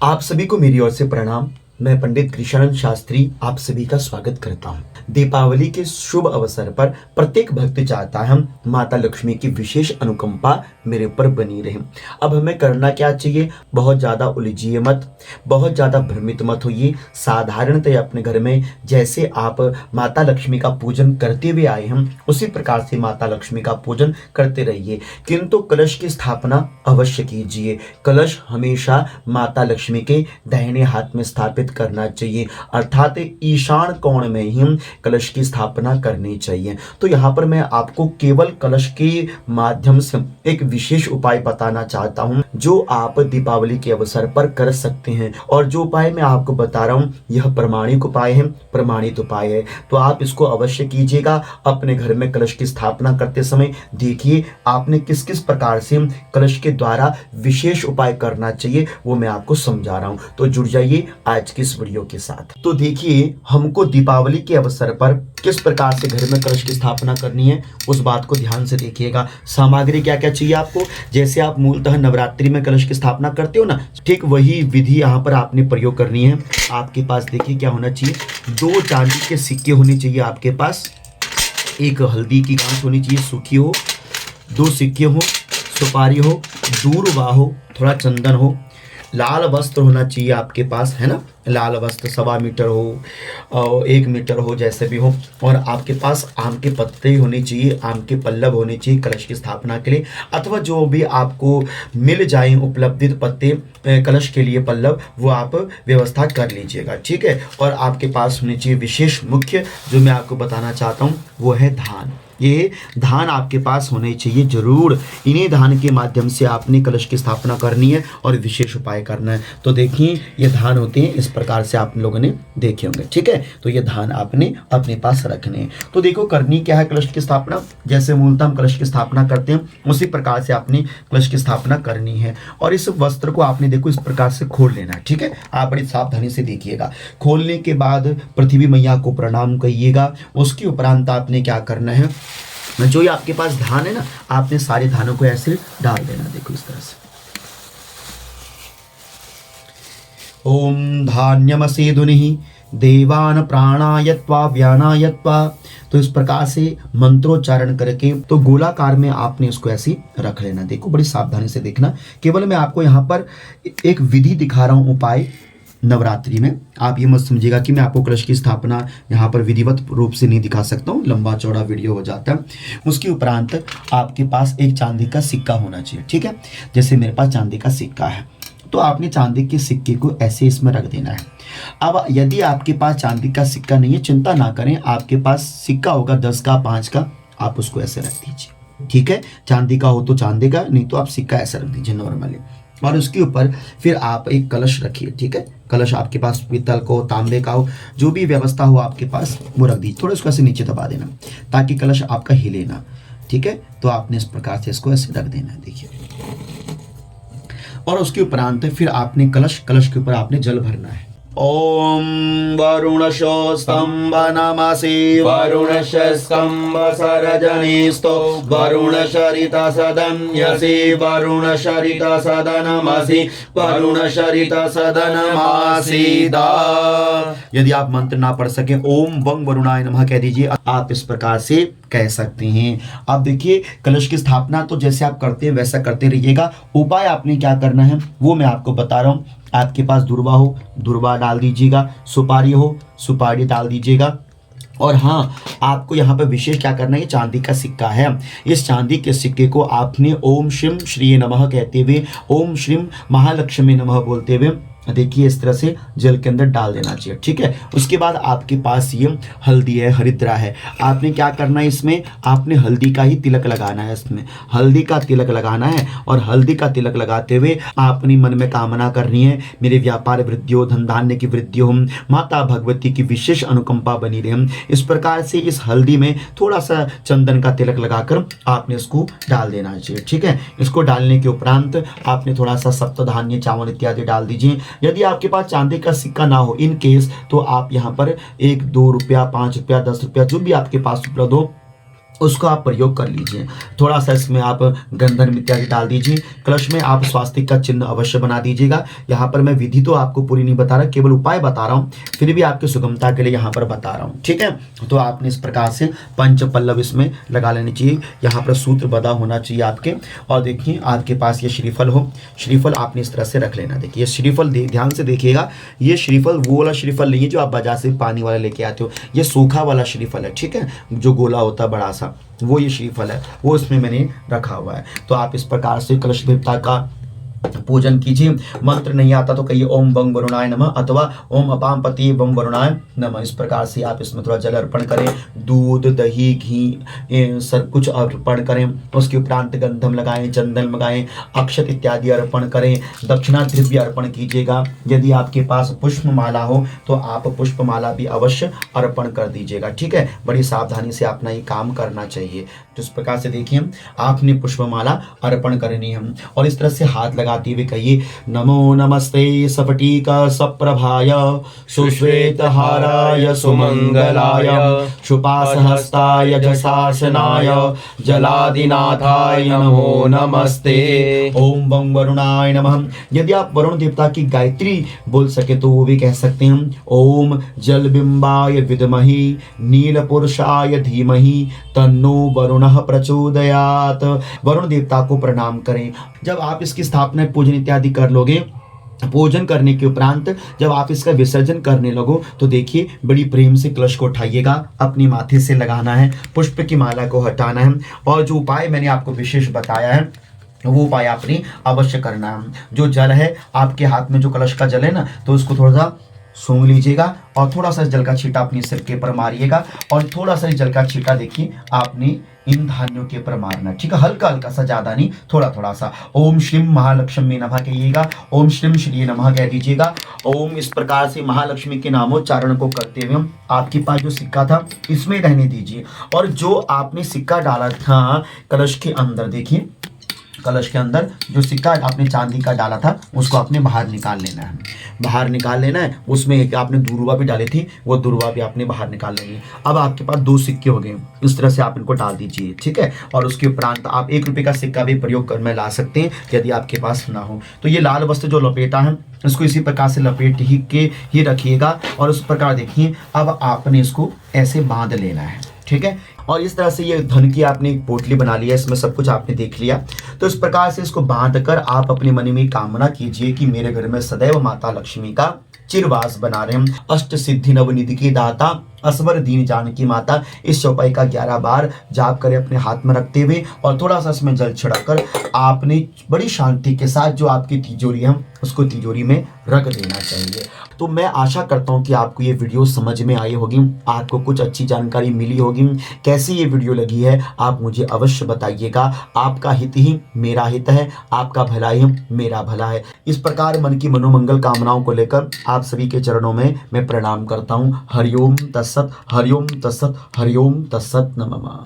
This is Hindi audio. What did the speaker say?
आप सभी को मेरी ओर से प्रणाम। मैं पंडित कृष्णानंद शास्त्री आप सभी का स्वागत करता हूं। दीपावली के शुभ अवसर पर प्रत्येक भक्त चाहता है हम माता लक्ष्मी की विशेष अनुकंपा मेरे ऊपर बनी रहे। अब हमें करना क्या चाहिए? बहुत ज्यादा उलझिए मत, बहुत ज्यादा भ्रमित मत होइए। साधारणतः अपने घर में जैसे आप माता लक्ष्मी का पूजन करते हुए आए हैं उसी प्रकार से माता लक्ष्मी का पूजन करते रहिए, किंतु कलश की स्थापना अवश्य कीजिए। कलश हमेशा माता लक्ष्मी के दाहिने हाथ में स्थापित करना चाहिए, अर्थात ईशान कोण में ही कलश की स्थापना करनी चाहिए। तो यहाँ पर मैं आपको केवल कलश के माध्यम से एक विशेष उपाय बताना चाहता हूँ जो आप दीपावली के अवसर पर कर सकते हैं। और जो उपाय मैं आपको बता रहा हूँ यह प्रमाणिक उपाय है, प्रमाणित उपाय है, तो आप इसको अवश्य कीजिएगा। अपने घर में कलश की स्थापना करते समय देखिए आपने किस किस प्रकार से कलश के द्वारा विशेष उपाय करना चाहिए, वो मैं आपको समझा रहा हूँ। तो जुड़ जाइए आज की इस वीडियो के साथ। तो देखिए हमको दीपावली के अवसर पर किस प्रकार से घर में कलश की स्थापना करनी है उस बात को ध्यान से देखिएगा। सामग्री क्या क्या चाहिए आपको? जैसे आप मूलतः नवरात्रि में कलश की स्थापना करते हो ना, ठीक वही विधि यहाँ पर आपने प्रयोग करनी है। आपके पास देखिए क्या होना चाहिए, 2 चांदी के सिक्के होने चाहिए आपके पास, एक हल्दी की गांठ होनी चाहिए सूखी हो, 2 सिक्के हो, सुपारी हो, दूर्वा हो, थोड़ा चंदन हो, लाल वस्त्र होना चाहिए आपके पास, है ना। लाल वस्त्र 1.25 मीटर हो और 1 मीटर हो, जैसे भी हो। और आपके पास आम के पत्ते होने चाहिए, आम के पल्लव होने चाहिए कलश की स्थापना के लिए, अथवा जो भी आपको मिल जाए उपलब्धित पत्ते कलश के लिए पल्लव, वो आप व्यवस्था कर लीजिएगा, ठीक है। और आपके पास होने चाहिए विशेष मुख्य जो मैं आपको बताना चाहता हूँ वो है धान। ये धान आपके पास होने चाहिए जरूर। इन्हीं धान के माध्यम से आपने कलश की स्थापना करनी है और विशेष उपाय करना है। तो देखिए ये धान होते हैं, इस प्रकार से आप लोगों ने देखे होंगे, ठीक है। तो ये धान आपने अपने पास रखने हैं। तो देखो करनी क्या है कलश की स्थापना, जैसे मूलतः हम कलश की स्थापना करते हैं उसी प्रकार से आपने कलश की स्थापना करनी है। और इस वस्त्र को आपने देखो इस प्रकार से खोल लेना है, ठीक है। आप बड़ी सावधानी से देखिएगा। खोलने के बाद पृथ्वी मैया को प्रणाम करिएगा। उसके उपरांत आपने क्या करना है, जो ये आपके पास धान है ना, आपने सारे धानों को ऐसे डाल देना, देखो इस तरह से। ओम धान्यमसि दुनिहि देवान प्राणायत्वा व्यानायत्वा। तो इस प्रकार से मंत्रोच्चारण करके तो गोलाकार में आपने इसको ऐसे रख लेना। देखो बड़ी सावधानी से देखना, केवल मैं आपको यहाँ पर एक विधि दिखा रहा हूँ, उपाय नवरात्रि में। आप ये मत समझिएगा कि मैं आपको कलश की स्थापना यहाँ पर विधिवत रूप से नहीं दिखा सकता हूँ, लंबा चौड़ा वीडियो हो जाता है। उसके उपरांत आपके पास एक चांदी का सिक्का होना चाहिए, ठीक है। जैसे मेरे पास चांदी का सिक्का है तो आपने चांदी के सिक्के को ऐसे इसमें रख देना है। अब यदि आपके पास चांदी का सिक्का नहीं है, चिंता ना करें, आपके पास सिक्का होगा 10 का 5 का, आप उसको ऐसे रख दीजिए, ठीक है। चांदी का हो तो चांदी का, नहीं तो आप सिक्का ऐसे रख दीजिए नॉर्मली। और उसके ऊपर फिर आप एक कलश रखिए, ठीक है। कलश आपके पास पीतल को, तांबे का हो, जो भी व्यवस्था हो आपके पास वो रख दीजिए। थोड़ा इसको ऐसे नीचे दबा देना ताकि कलश आपका हिले ना, ठीक है। तो आपने इस प्रकार से इसको ऐसे रख देना है, देखिए। और उसके उपरांत फिर आपने कलश के ऊपर आपने जल भरना है। ओम वरुणशो स्तंभ नमसि वरुणश स्तंभ सरजनीस्तो वरुण शरिता सदन्यसि वरुण शरिता सदनमसि वरुण शरिता सदनमासीदा। यदि आप मंत्र ना पढ़ सके ओम वंग वरुणाय नमः कह दीजिए, आप इस प्रकार से कह सकते हैं। अब देखिए कलश की स्थापना तो जैसे आप करते हैं वैसा करते रहिएगा। उपाय आपने क्या करना है वो मैं आपको बता रहा हूँ। आपके पास दूर्वा हो, दूर्वा डाल दीजिएगा, सुपारी हो, सुपारी डाल दीजिएगा। और हाँ, आपको यहाँ पर विशेष क्या करना है, ये चांदी का सिक्का है। इस चांदी के सिक्के को आपने ओम श्रीम श्री नमः कहते हुए, ओम श्रीम महालक्ष्मी नमः बोलते हुए देखिए इस तरह से जल के अंदर डाल देना चाहिए, ठीक है। उसके बाद आपके पास ये हल्दी है, हरिद्रा है। आपने क्या करना है, इसमें आपने हल्दी का ही तिलक लगाना है, इसमें हल्दी का तिलक लगाना है। और हल्दी का तिलक लगाते हुए आपने मन में कामना करनी है, मेरे व्यापार वृद्धि हो, धन धान्य की वृद्धि हो, माता भगवती की विशेष अनुकंपा बनी रहे। इस प्रकार से इस हल्दी में थोड़ा सा चंदन का तिलक लगाकर आपने इसको डाल देना चाहिए, ठीक है। इसको डालने के उपरांत आपने थोड़ा सा सप्त धान्य चावल इत्यादि डाल दीजिए। यदि आपके पास चांदी का सिक्का ना हो इन केस, तो आप यहाँ पर 1 2 रुपया, 5 रुपया, 10 रुपया, जो भी आपके पास उपलब्ध हो उसको आप प्रयोग कर लीजिए। थोड़ा सा इसमें आप गंधर्व इत्यादि डाल दीजिए। कलश में आप स्वास्तिक का चिन्ह अवश्य बना दीजिएगा। यहाँ पर मैं विधि तो आपको पूरी नहीं बता रहा, केवल उपाय बता रहा हूँ, फिर भी आपकी सुगमता के लिए यहाँ पर बता रहा हूँ, ठीक है। तो आपने इस प्रकार से पंच पल्लव इसमें लगा लेनी चाहिए। यहाँ पर सूत्र बदा होना चाहिए आपके। और देखिए आपके पास ये श्रीफल हो, श्रीफल आपने इस तरह से रख लेना। देखिए ये श्रीफल ध्यान से देखिएगा, ये श्रीफल वो वाला श्रीफल नहीं है जो आप बाजार से पानी वाला लेके आते हो, ये सूखा वाला श्रीफल है, ठीक है, जो गोला होता है बड़ा सा, वो ये श्रीफल है, वो इसमें मैंने रखा हुआ है। तो आप इस प्रकार से कलश देवता का पूजन कीजिए। मंत्र नहीं आता तो कहिए ओम बम वरुणाय नमः अथवा ओम अपाम पति बम वरुणाय नमः। इस प्रकार से आप इसमें थोड़ा जल अर्पण करें, दूध दही घी सब कुछ अर्पण करें। उसके उपरांत गंधम लगाएं, चंदन लगाएं, अक्षत इत्यादि अर्पण करें, दक्षिणा द्रव्य अर्पण कीजिएगा। यदि आपके पास पुष्पमाला हो तो आप पुष्पमाला भी अवश्य अर्पण कर दीजिएगा, ठीक है। बड़ी सावधानी से अपना ये काम करना चाहिए। तो इस प्रकार से देखिए आपने पुष्पमाला अर्पण करनी है और इस तरह से हाथ लगाते हुए कहिए नमो नमस्ते सपटीक सप्रभाय सुश्वेत हाराय सुमंगलाय शुपासहस्ताय जशासनाय जलादिनाथाय नमो नमस्ते। ओम बम वरुणाय नमः। यदि आप वरुण देवता की गायत्री बोल सके तो वो भी कह सकते हैं ओम जलबिंबाय विद्महि नीलपुरुषाय धीमहि तन्नो वरुणः प्रचोदयात्। वरुण देवता को प्रणाम करें। जब आप इसकी स्थापना पूजन इत्यादि कर लोगे, पूजन करने के उपरांत जब आप इसका विसर्जन करने लगो तो देखिए बड़ी प्रेम से कलश को उठाइएगा, अपने माथे से लगाना है, पुष्प की माला को हटाना है और जो उपाय मैंने आपको विशेष बताया है वो उपाय आपने अवश्य करना है। जो जल है आपके हाथ में, जो कलश का जल है ना, तो उसको थोड़ा सा सूंघ लीजिएगा और थोड़ा सा जल का छींटा अपने सिर के ऊपर मारिएगा और थोड़ा सा जल का छींटा देखिए आपने इन धान्यों के ऊपर मारना, ठीक है, हल्का हल्का सा, ज्यादा नहीं, थोड़ा थोड़ा सा। ओम श्रीम महालक्ष्मी नमः कहिएगा, ओम श्रीम श्री नमः कह दीजिएगा। ओम इस प्रकार से महालक्ष्मी के नामोच्चारण को करते हुए आपके पास जो सिक्का था इसमें रहने दीजिए और जो आपने सिक्का डाला था कलश के अंदर, देखिए कलश के अंदर जो सिक्का आपने चांदी का डाला था उसको आपने बाहर निकाल लेना है, बाहर निकाल लेना है। उसमें एक आपने दुर्वा भी डाली थी, वो दुर्वा भी आपने बाहर निकाल लेनी है। अब आपके पास 2 सिक्के हो गए, इस तरह से आप इनको डाल दीजिए, ठीक है। और उसके उपरांत आप 1 रुपये का सिक्का भी प्रयोग कर में ला सकते हैं यदि आपके पास ना हो तो। ये लाल वस्त्र जो लपेटा है इसको इसी प्रकार से लपेट ही रखिएगा और उस प्रकार देखिए अब आपने इसको ऐसे बांध लेना है, ठीक है। और इस तरह से ये धन की आपने एक पोटली बना लिया, इसमें सब कुछ आपने देख लिया। तो इस प्रकार से इसको बांध कर आप अपने मन में कामना कीजिए कि मेरे घर में सदैव माता लक्ष्मी का चिरवास बना रहे। अष्ट सिद्धि नवनिधि की दाता असवर दीन जानकी माता, इस चौपाई का 11 बार जाप करें अपने हाथ में रखते हुए और थोड़ा सा इसमें जल छिड़ककर आपने बड़ी शांति के साथ जो आपकी तिजोरी है उसको तिजोरी में रख देना चाहिए। तो मैं आशा करता हूँ कि आपको ये वीडियो समझ में आई होगी, आपको कुछ अच्छी जानकारी मिली होगी। कैसी ये वीडियो लगी है आप मुझे अवश्य बताइएगा। आपका हित ही मेरा हित है, आपका भला ही मेरा भला है। इस प्रकार मन की मनोमंगल कामनाओं को लेकर आप सभी के चरणों में मैं प्रणाम करता हूँ। हरिओम तत्सत, हरिओम तत्सत, हरिओम तत्सत नमः।